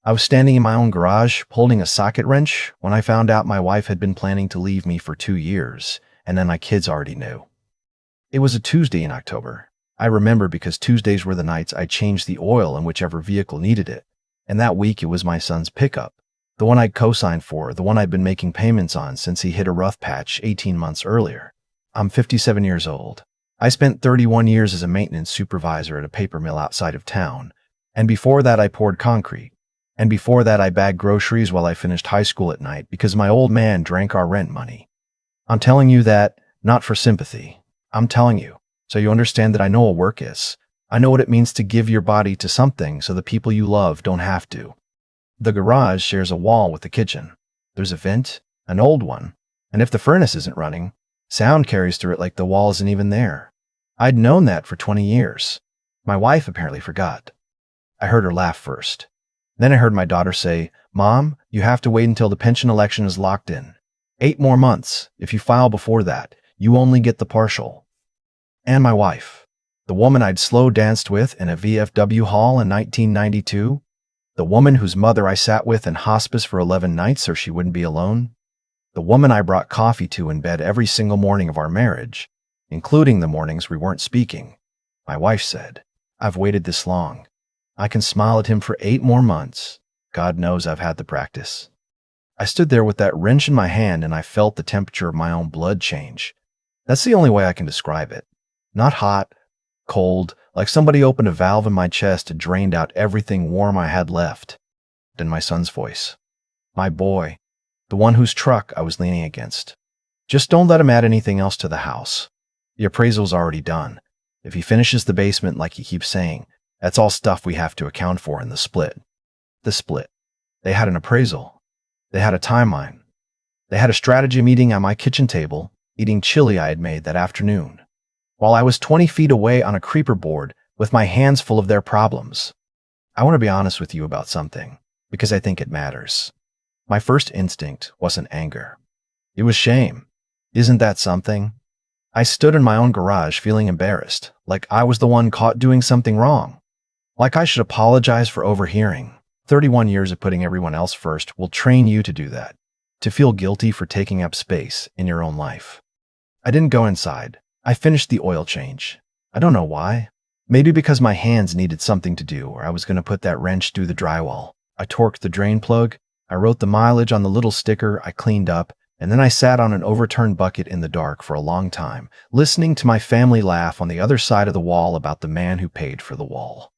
I was standing in my own garage, holding a socket wrench, when I found out my wife had been planning to leave me for 2 years, and then my kids already knew. It was a Tuesday in October. I remember because Tuesdays were the nights I changed the oil in whichever vehicle needed it, and that week it was my son's pickup, the one I'd co-signed for, the one I'd been making payments on since he hit a rough patch 18 months earlier. I'm 57 years old. I spent 31 years as a maintenance supervisor at a paper mill outside of town, and before that I poured concrete, and before that I bagged groceries while I finished high school at night because my old man drank our rent money. I'm telling you that, not for sympathy. I'm telling you, so you understand that I know what work is. I know what it means to give your body to something so the people you love don't have to. The garage shares a wall with the kitchen. There's a vent, an old one, and if the furnace isn't running, sound carries through it like the wall isn't even there. I'd known that for 20 years. My wife apparently forgot. I heard her laugh first. Then I heard my daughter say, "Mom, you have to wait until the pension election is locked in. 8 more months. If you file before that, you only get the partial." And my wife, the woman I'd slow danced with in a VFW hall in 1992, the woman whose mother I sat with in hospice for 11 nights so she wouldn't be alone, the woman I brought coffee to in bed every single morning of our marriage, including the mornings we weren't speaking. My wife said, "I've waited this long. I can smile at him for 8 more months. God knows I've had the practice." I stood there with that wrench in my hand and I felt the temperature of my own blood change. That's the only way I can describe it. Not hot, cold, like somebody opened a valve in my chest and drained out everything warm I had left. Then my son's voice. My boy, the one whose truck I was leaning against. "Just don't let him add anything else to the house. The appraisal's already done. If he finishes the basement like he keeps saying, that's all stuff we have to account for in the split." The split. They had an appraisal. They had a timeline. They had a strategy meeting at my kitchen table, eating chili I had made that afternoon, while I was 20 feet away on a creeper board with my hands full of their problems. I want to be honest with you about something, because I think it matters. My first instinct wasn't anger. It was shame. Isn't that something? I stood in my own garage feeling embarrassed, like I was the one caught doing something wrong. Like I should apologize for overhearing. 31 years of putting everyone else first will train you to do that, to feel guilty for taking up space in your own life. I didn't go inside. I finished the oil change. I don't know why. Maybe because my hands needed something to do, or I was going to put that wrench through the drywall. I torqued the drain plug, I wrote the mileage on the little sticker, I cleaned up, and then I sat on an overturned bucket in the dark for a long time, listening to my family laugh on the other side of the wall about the man who paid for the wall.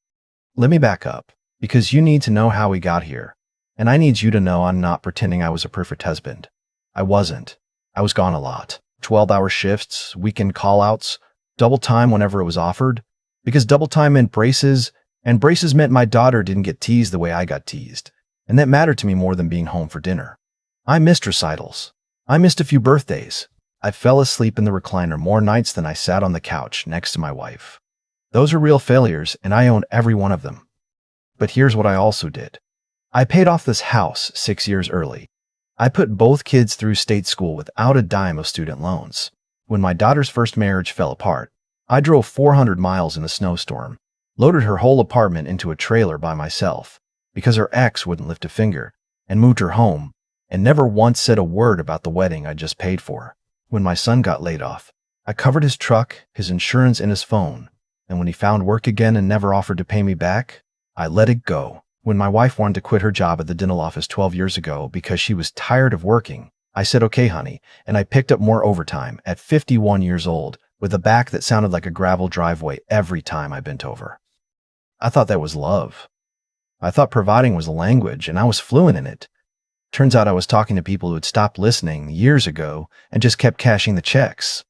Let me back up, because you need to know how we got here, and I need you to know I'm not pretending I was a perfect husband. I wasn't. I was gone a lot. 12-hour shifts, weekend call-outs, double time whenever it was offered, because double time meant braces, and braces meant my daughter didn't get teased the way I got teased, and that mattered to me more than being home for dinner. I missed recitals. I missed a few birthdays. I fell asleep in the recliner more nights than I sat on the couch next to my wife. Those are real failures, and I own every one of them. But here's what I also did. I paid off this house 6 years early. I put both kids through state school without a dime of student loans. When my daughter's first marriage fell apart, I drove 400 miles in a snowstorm, loaded her whole apartment into a trailer by myself because her ex wouldn't lift a finger, and moved her home, and never once said a word about the wedding I just paid for. When my son got laid off, I covered his truck, his insurance, and his phone, and when he found work again and never offered to pay me back, I let it go. When my wife wanted to quit her job at the dental office 12 years ago because she was tired of working, I said, "Okay, honey," and I picked up more overtime at 51 years old with a back that sounded like a gravel driveway every time I bent over. I thought that was love. I thought providing was a language, and I was fluent in it. Turns out I was talking to people who had stopped listening years ago and just kept cashing the checks.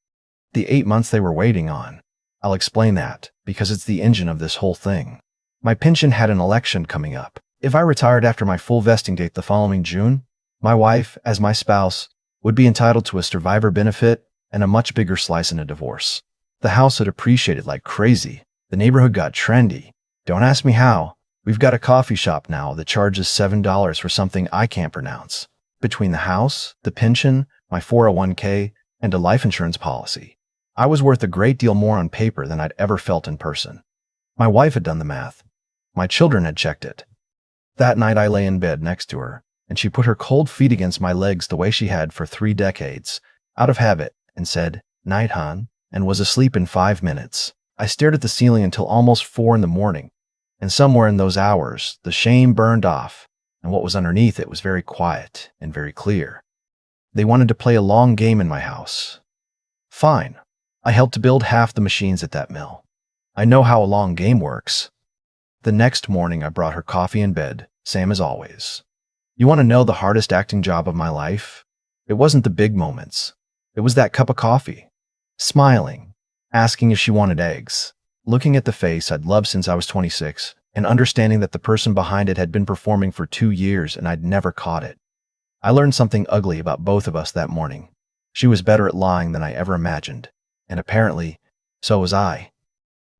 The 8 months they were waiting on. I'll explain that, because it's the engine of this whole thing. My pension had an election coming up. If I retired after my full vesting date the following June, my wife, as my spouse, would be entitled to a survivor benefit and a much bigger slice in a divorce. The house had appreciated like crazy. The neighborhood got trendy. Don't ask me how. We've got a coffee shop now that charges $7 for something I can't pronounce. Between the house, the pension, my 401k, and a life insurance policy, I was worth a great deal more on paper than I'd ever felt in person. My wife had done the math. My children had checked it. That night I lay in bed next to her, and she put her cold feet against my legs the way she had for 3 decades, out of habit, and said, "Night, hon," and was asleep in 5 minutes. I stared at the ceiling until almost 4 in the morning, and somewhere in those hours, the shame burned off, and what was underneath it was very quiet and very clear. They wanted to play a long game in my house. Fine. I helped to build half the machines at that mill. I know how a long game works. The next morning I brought her coffee in bed, same as always. You want to know the hardest acting job of my life? It wasn't the big moments. It was that cup of coffee. Smiling, asking if she wanted eggs, looking at the face I'd loved since I was 26, and understanding that the person behind it had been performing for 2 years and I'd never caught it. I learned something ugly about both of us that morning. She was better at lying than I ever imagined, and apparently, so was I.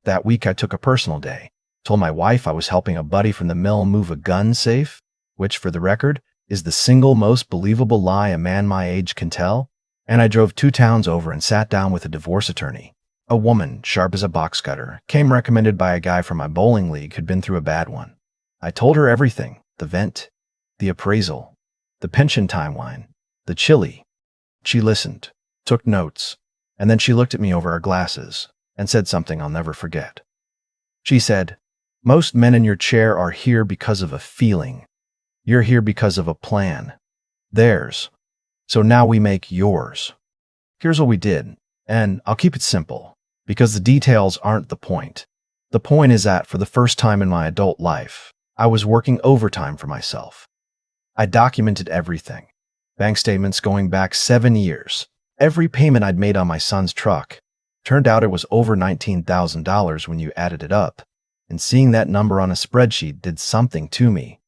That week I took a personal day, told my wife I was helping a buddy from the mill move a gun safe, which, for the record, is the single most believable lie a man my age can tell, and I drove 2 towns over and sat down with a divorce attorney. A woman, sharp as a box cutter, came recommended by a guy from my bowling league who'd been through a bad one. I told her everything, the vent, the appraisal, the pension timeline, the chili. She listened, took notes, and then she looked at me over her glasses and said something I'll never forget. She said, "Most men in your chair are here because of a feeling. You're here because of a plan. Theirs. So now we make yours." Here's what we did, and I'll keep it simple, because the details aren't the point. The point is that for the first time in my adult life, I was working overtime for myself. I documented everything. Bank statements going back 7 years. Every payment I'd made on my son's truck. Turned out it was over $19,000 when you added it up, and seeing that number on a spreadsheet did something to me.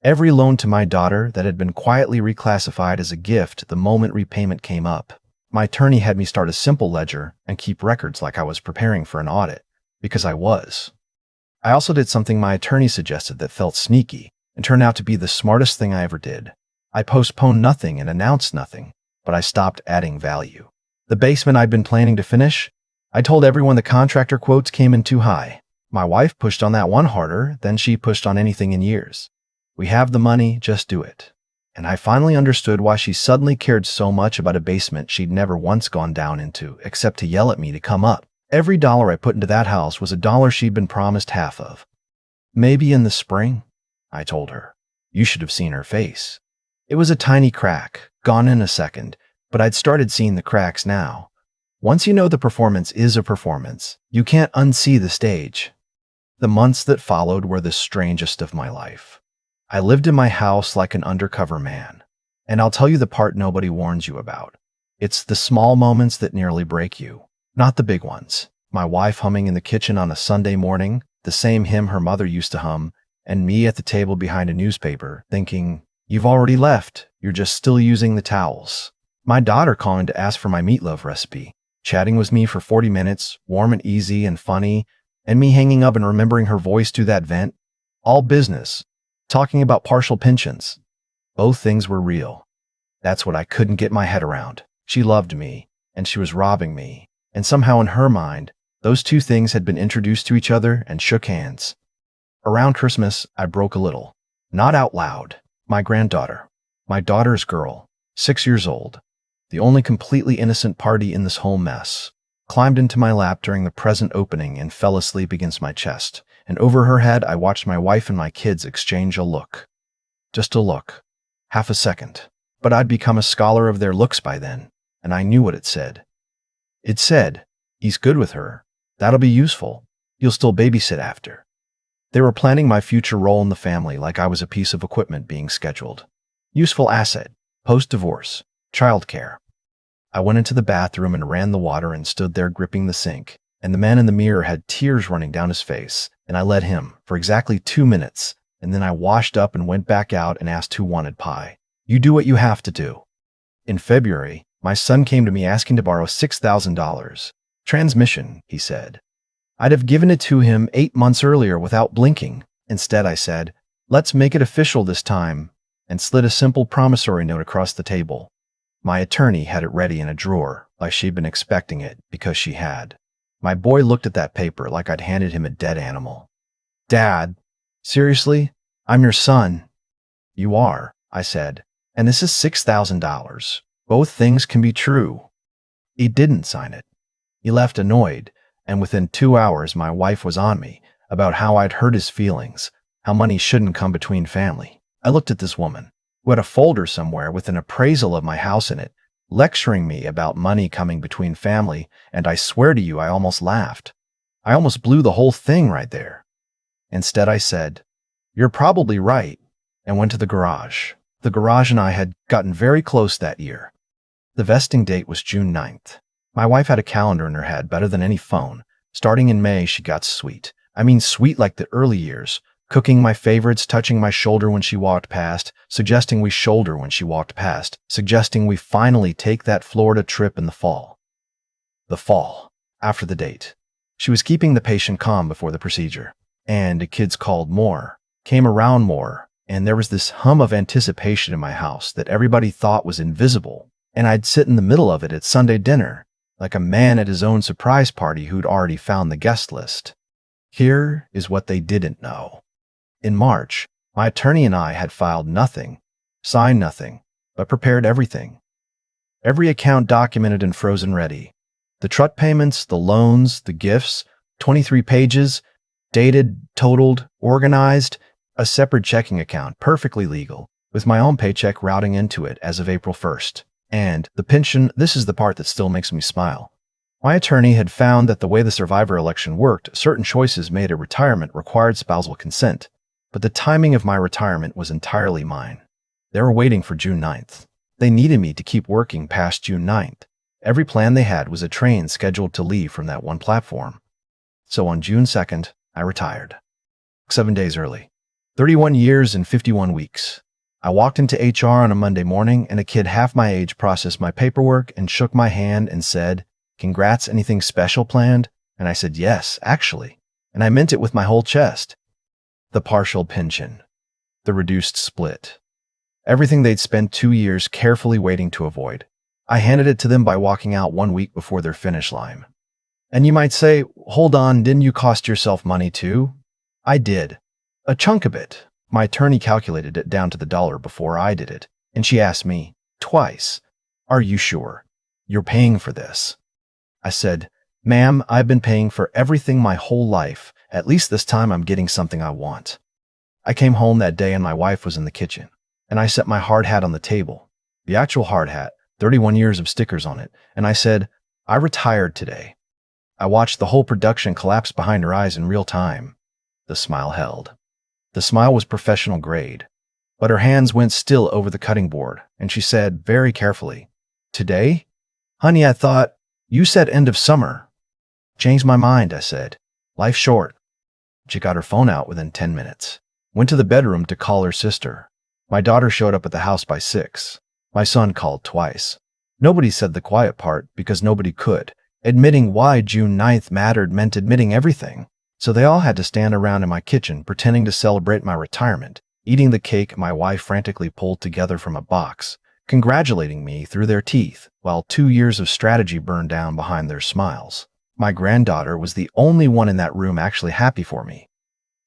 Every loan to my daughter that had been quietly reclassified as a gift the moment repayment came up. My attorney had me start a simple ledger and keep records like I was preparing for an audit, because I was. I also did something my attorney suggested that felt sneaky and turned out to be the smartest thing I ever did. I postponed nothing and announced nothing, but I stopped adding value. The basement I'd been planning to finish, I told everyone the contractor quotes came in too high. My wife pushed on that one harder than she pushed on anything in years. "We have the money, just do it." And I finally understood why she suddenly cared so much about a basement she'd never once gone down into, except to yell at me to come up. Every dollar I put into that house was a dollar she'd been promised half of. "Maybe in the spring," I told her. You should have seen her face. It was a tiny crack, gone in a second, but I'd started seeing the cracks now. Once you know the performance is a performance, you can't unsee the stage. The months that followed were the strangest of my life. I lived in my house like an undercover man. And I'll tell you the part nobody warns you about. It's the small moments that nearly break you, not the big ones. My wife humming in the kitchen on a Sunday morning, the same hymn her mother used to hum, and me at the table behind a newspaper, thinking, "You've already left, you're just still using the towels." My daughter calling to ask for my meatloaf recipe, chatting with me for 40 minutes, warm and easy and funny, and me hanging up and remembering her voice through that vent. All business, talking about partial pensions. Both things were real. That's what I couldn't get my head around. She loved me, and she was robbing me, and somehow in her mind, those two things had been introduced to each other and shook hands. Around Christmas, I broke a little. Not out loud. My granddaughter, my daughter's girl, 6 years old, the only completely innocent party in this whole mess, climbed into my lap during the present opening and fell asleep against my chest, and over her head I watched my wife and my kids exchange a look. Just a look. Half a second. But I'd become a scholar of their looks by then, and I knew what it said. It said, "He's good with her. That'll be useful. He'll still babysit after." They were planning my future role in the family like I was a piece of equipment being scheduled. Useful asset, post-divorce, childcare. I went into the bathroom and ran the water and stood there gripping the sink, and the man in the mirror had tears running down his face, and I let him for exactly 2 minutes, and then I washed up and went back out and asked who wanted pie. You do what you have to do. In February, my son came to me asking to borrow $6,000. Transmission, he said. I'd have given it to him 8 months earlier without blinking. Instead, I said, "Let's make it official this time," and slid a simple promissory note across the table. My attorney had it ready in a drawer, like she'd been expecting it, because she had. My boy looked at that paper like I'd handed him a dead animal. "Dad, seriously? I'm your son. You are, I said, and this is $6,000. Both things can be true. He didn't sign it. He left annoyed, and within 2 hours my wife was on me about how I'd hurt his feelings, how money shouldn't come between family. I looked at this woman, who had a folder somewhere with an appraisal of my house in it, lecturing me about money coming between family, and I swear to you I almost laughed. I almost blew the whole thing right there. Instead I said, "You're probably right," and went to the garage. The garage and I had gotten very close that year. The vesting date was June 9th. My wife had a calendar in her head better than any phone. Starting in May, she got sweet. I mean sweet like the early years, cooking my favorites, touching my shoulder when she walked past, suggesting we shoulder when she walked past, suggesting we finally take that Florida trip in the fall. The fall, after the date. She was keeping the patient calm before the procedure. And kids called more, came around more, and there was this hum of anticipation in my house that everybody thought was invisible, and I'd sit in the middle of it at Sunday dinner, like a man at his own surprise party who'd already found the guest list. Here is what they didn't know. In March, my attorney and I had filed nothing, signed nothing, but prepared everything. Every account documented and frozen ready. The trust payments, the loans, the gifts, 23 pages, dated, totaled, organized, a separate checking account, perfectly legal, with my own paycheck routing into it as of April 1st. And the pension, this is the part that still makes me smile. My attorney had found that the way the survivor election worked, certain choices made at retirement required spousal consent, but the timing of my retirement was entirely mine. They were waiting for June 9th. They needed me to keep working past June 9th. Every plan they had was a train scheduled to leave from that one platform. So on June 2nd, I retired. 7 days early. 31 years and 51 weeks. I walked into HR on a Monday morning, and a kid half my age processed my paperwork and shook my hand and said, "Congrats, anything special planned?" And I said, "Yes, actually." And I meant it with my whole chest. The partial pension. The reduced split. Everything they'd spent 2 years carefully waiting to avoid. I handed it to them by walking out 1 week before their finish line. And you might say, hold on, didn't you cost yourself money too? I did. A chunk of it. My attorney calculated it down to the dollar before I did it, and she asked me, twice, "Are you sure? You're paying for this?" I said, "Ma'am, I've been paying for everything my whole life. At least this time I'm getting something I want." I came home that day and my wife was in the kitchen, and I set my hard hat on the table, the actual hard hat, 31 years of stickers on it, and I said, "I retired today." I watched the whole production collapse behind her eyes in real time. The smile held. The smile was professional grade, but her hands went still over the cutting board, and she said very carefully, "Today? Honey, I thought, you said end of summer." "Changed my mind," I said. "Life's short." She got her phone out within 10 minutes, went to the bedroom to call her sister. My daughter showed up at the house by 6. My son called twice. Nobody said the quiet part because nobody could. Admitting why June 9th mattered meant admitting everything. So they all had to stand around in my kitchen pretending to celebrate my retirement, eating the cake my wife frantically pulled together from a box, congratulating me through their teeth, while 2 years of strategy burned down behind their smiles. My granddaughter was the only one in that room actually happy for me.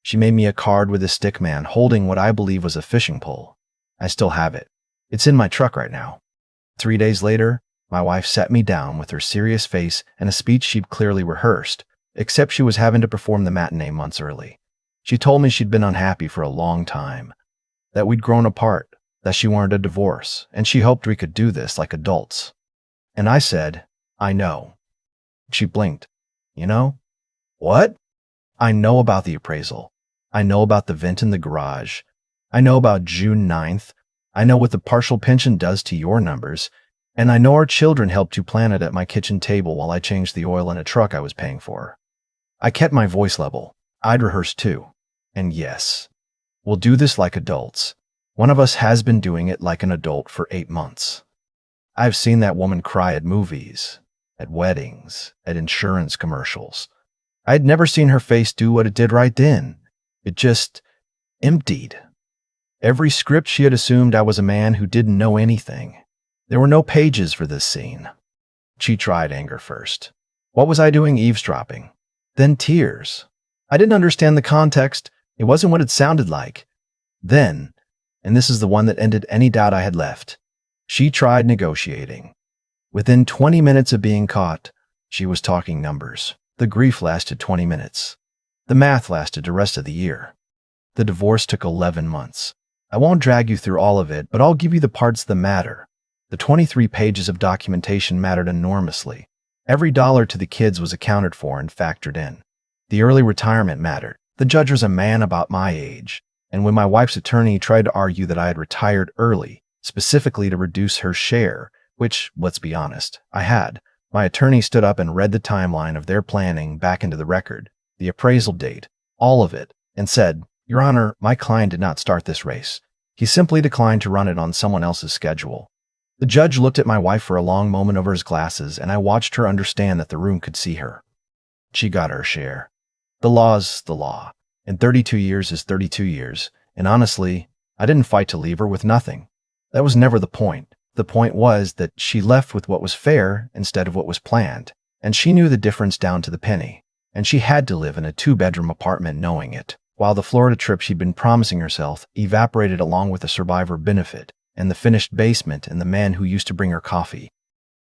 She made me a card with a stick man holding what I believe was a fishing pole. I still have it. It's in my truck right now. 3 days later, my wife sat me down with her serious face and a speech she'd clearly rehearsed, except she was having to perform the matinee months early. She told me she'd been unhappy for a long time, that we'd grown apart, that she wanted a divorce, and she hoped we could do this like adults. And I said, "I know." She blinked. "You know?" "What?" "I know about the appraisal. I know about the vent in the garage. I know about June 9th. I know what the partial pension does to your numbers. And I know our children helped you plan it at my kitchen table while I changed the oil in a truck I was paying for." I kept my voice level. I'd rehearsed too. And yes, we'll do this like adults. One of us has been doing it like an adult for 8 months. I've seen that woman cry at movies, at weddings, at insurance commercials. I'd never seen her face do what it did right then. It just emptied. Every script she had assumed I was a man who didn't know anything. There were no pages for this scene. She tried anger first. What was I doing eavesdropping? Then tears. I didn't understand the context. It wasn't what it sounded like. Then, and this is the one that ended any doubt I had left, she tried negotiating. Within 20 minutes of being caught, she was talking numbers. The grief lasted 20 minutes. The math lasted the rest of the year. The divorce took 11 months. I won't drag you through all of it, but I'll give you the parts that matter. The 23 pages of documentation mattered enormously. Every dollar to the kids was accounted for and factored in. The early retirement mattered. The judge was a man about my age, and when my wife's attorney tried to argue that I had retired early, specifically to reduce her share, which, let's be honest, I had, my attorney stood up and read the timeline of their planning back into the record, the appraisal date, all of it, and said, "Your Honor, my client did not start this race. He simply declined to run it on someone else's schedule." The judge looked at my wife for a long moment over his glasses, and I watched her understand that the room could see her. She got her share. The law's the law, and 32 years is 32 years, and honestly, I didn't fight to leave her with nothing. That was never the point. The point was that she left with what was fair instead of what was planned, and she knew the difference down to the penny, and she had to live in a 2-bedroom apartment knowing it, while the Florida trip she'd been promising herself evaporated along with the survivor benefit and the finished basement and the man who used to bring her coffee.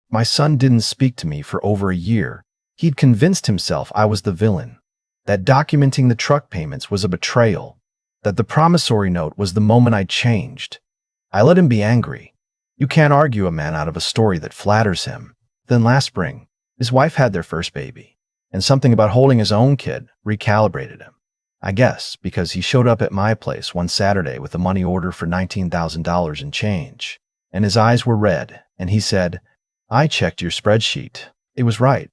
My son didn't speak to me for over a year. He'd convinced himself I was the villain, that documenting the truck payments was a betrayal, that the promissory note was the moment I changed. I let him be angry. You can't argue a man out of a story that flatters him. Then last spring, his wife had their first baby, and something about holding his own kid recalibrated him. I guess because he showed up at my place one Saturday with a money order for $19,000 and change, and his eyes were red, and he said, "I checked your spreadsheet. It was right.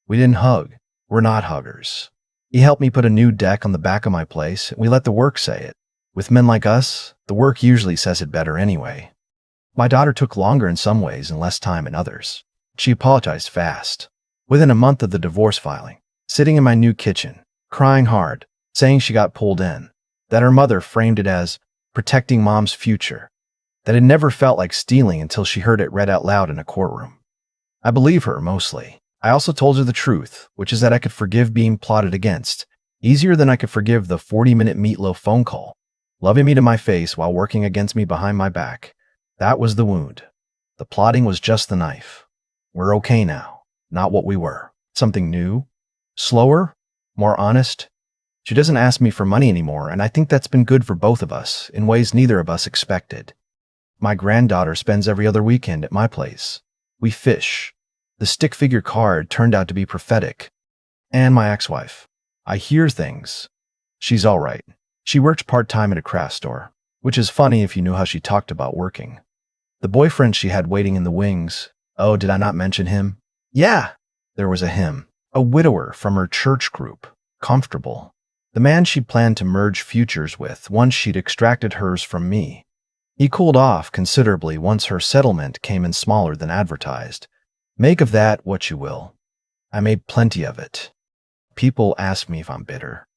We didn't hug. We're not huggers." He helped me put a new deck on the back of my place, and we let the work say it. With men like us, the work usually says it better anyway. My daughter took longer in some ways and less time in others. She apologized fast. Within a month of the divorce filing, sitting in my new kitchen, crying hard, saying she got pulled in, that her mother framed it as protecting mom's future, that it never felt like stealing until she heard it read out loud in a courtroom. I believe her, mostly. I also told her the truth, which is that I could forgive being plotted against, easier than I could forgive the 40-minute meatloaf phone call, loving me to my face while working against me behind my back. That was the wound. The plotting was just the knife. We're okay now, not what we were. Something new, slower, more honest. She doesn't ask me for money anymore, and I think that's been good for both of us in ways neither of us expected. My granddaughter spends every other weekend at my place. We fish. The stick figure card turned out to be prophetic. And my ex-wife. I hear things. She's all right. She worked part-time at a craft store, which is funny if you knew how she talked about working. The boyfriend she had waiting in the wings. Oh, did I not mention him? Yeah, there was a him. A widower from her church group. Comfortable. The man she planned to merge futures with once she'd extracted hers from me. He cooled off considerably once her settlement came in smaller than advertised. Make of that what you will. I made plenty of it. People ask me if I'm bitter.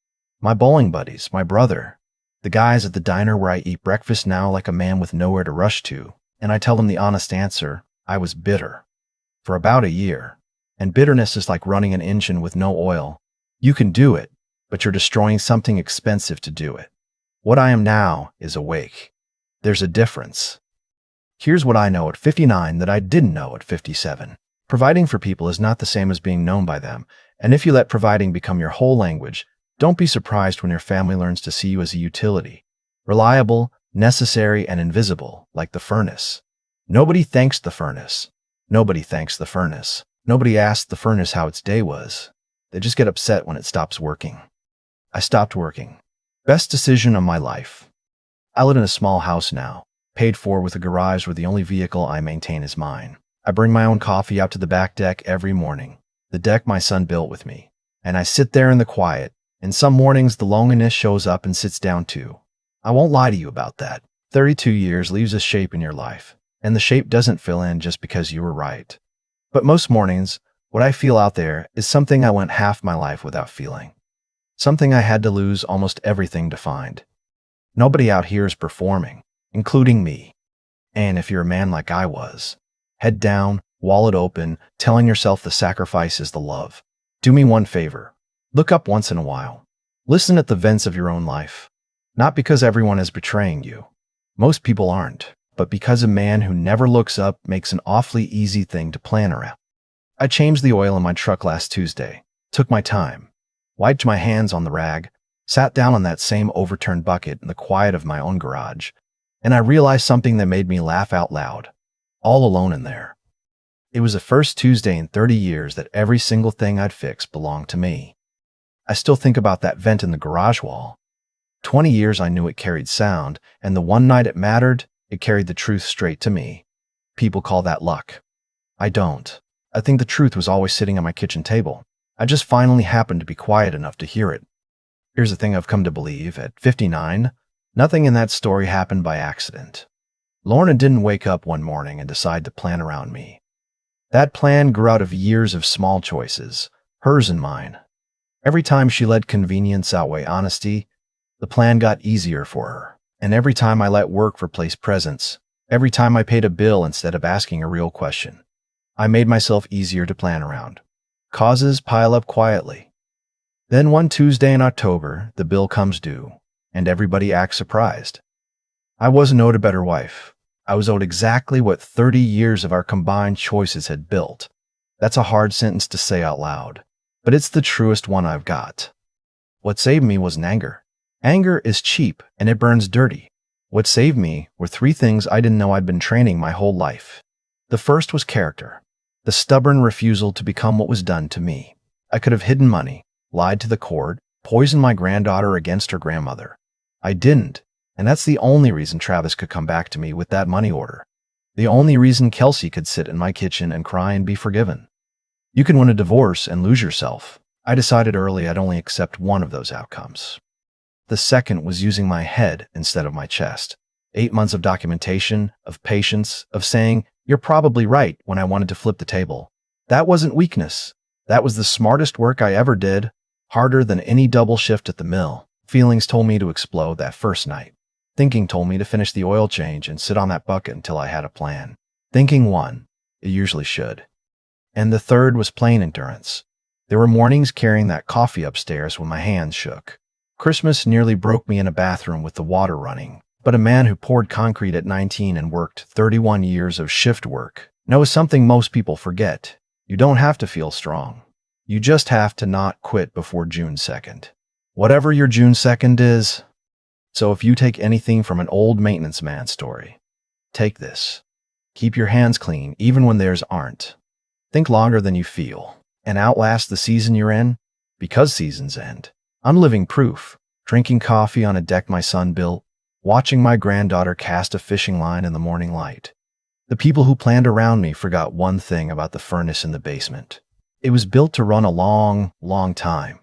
My bowling buddies, my brother, the guys at the diner where I eat breakfast now like a man with nowhere to rush to, and I tell them the honest answer, I was bitter. For about a year. And bitterness is like running an engine with no oil. You can do it, but you're destroying something expensive to do it. What I am now is awake. There's a difference. Here's what I know at 59 that I didn't know at 57. Providing for people is not the same as being known by them, and if you let providing become your whole language, don't be surprised when your family learns to see you as a utility. Reliable, necessary, and invisible, like the furnace. Nobody thanks the furnace. Nobody thanks the furnace. Nobody asks the furnace how its day was. They just get upset when it stops working. I stopped working. Best decision of my life. I live in a small house now, paid for with a garage where the only vehicle I maintain is mine. I bring my own coffee out to the back deck every morning, the deck my son built with me, and I sit there in the quiet, and some mornings the loneliness shows up and sits down too. I won't lie to you about that. 32 years leaves a shape in your life, and the shape doesn't fill in just because you were right. But most mornings, what I feel out there is something I went half my life without feeling. Something I had to lose almost everything to find. Nobody out here is performing, including me. And if you're a man like I was, head down, wallet open, telling yourself the sacrifice is the love. Do me one favor. Look up once in a while. Listen at the vents of your own life. Not because everyone is betraying you. Most people aren't, but because a man who never looks up makes an awfully easy thing to plan around. I changed the oil in my truck last Tuesday, took my time, wiped my hands on the rag, sat down on that same overturned bucket in the quiet of my own garage, and I realized something that made me laugh out loud, all alone in there. It was the first Tuesday in 30 years that every single thing I'd fixed belonged to me. I still think about that vent in the garage wall. 20 years I knew it carried sound, and the one night it mattered, it carried the truth straight to me. People call that luck. I don't. I think the truth was always sitting on my kitchen table. I just finally happened to be quiet enough to hear it. Here's the thing I've come to believe. At 59, nothing in that story happened by accident. Lorna didn't wake up one morning and decide to plan around me. That plan grew out of years of small choices, hers and mine. Every time she let convenience outweigh honesty, the plan got easier for her. And every time I let work replace presence, every time I paid a bill instead of asking a real question, I made myself easier to plan around. Causes pile up quietly. Then one Tuesday in October, the bill comes due, and everybody acts surprised. I wasn't owed a better wife. I was owed exactly what 30 years of our combined choices had built. That's a hard sentence to say out loud, but it's the truest one I've got. What saved me wasn't anger. Anger is cheap and it burns dirty. What saved me were three things I didn't know I'd been training my whole life. The first was character, the stubborn refusal to become what was done to me. I could have hidden money, lied to the court, poisoned my granddaughter against her grandmother. I didn't, and that's the only reason Travis could come back to me with that money order. The only reason Kelsey could sit in my kitchen and cry and be forgiven. You can win a divorce and lose yourself. I decided early I'd only accept one of those outcomes. The second was using my head instead of my chest. 8 months of documentation, of patience, of saying, "You're probably right," when I wanted to flip the table. That wasn't weakness. That was the smartest work I ever did, harder than any double shift at the mill. Feelings told me to explode that first night. Thinking told me to finish the oil change and sit on that bucket until I had a plan. Thinking won. It usually should. And the third was plain endurance. There were mornings carrying that coffee upstairs when my hands shook. Christmas nearly broke me in a bathroom with the water running, but a man who poured concrete at 19 and worked 31 years of shift work knows something most people forget. You don't have to feel strong. You just have to not quit before June 2nd. Whatever your June 2nd is. So if you take anything from an old maintenance man story, take this. Keep your hands clean even when theirs aren't. Think longer than you feel, and outlast the season you're in, because seasons end. I'm living proof, drinking coffee on a deck my son built, watching my granddaughter cast a fishing line in the morning light. The people who planned around me forgot one thing about the furnace in the basement. It was built to run a long, long time.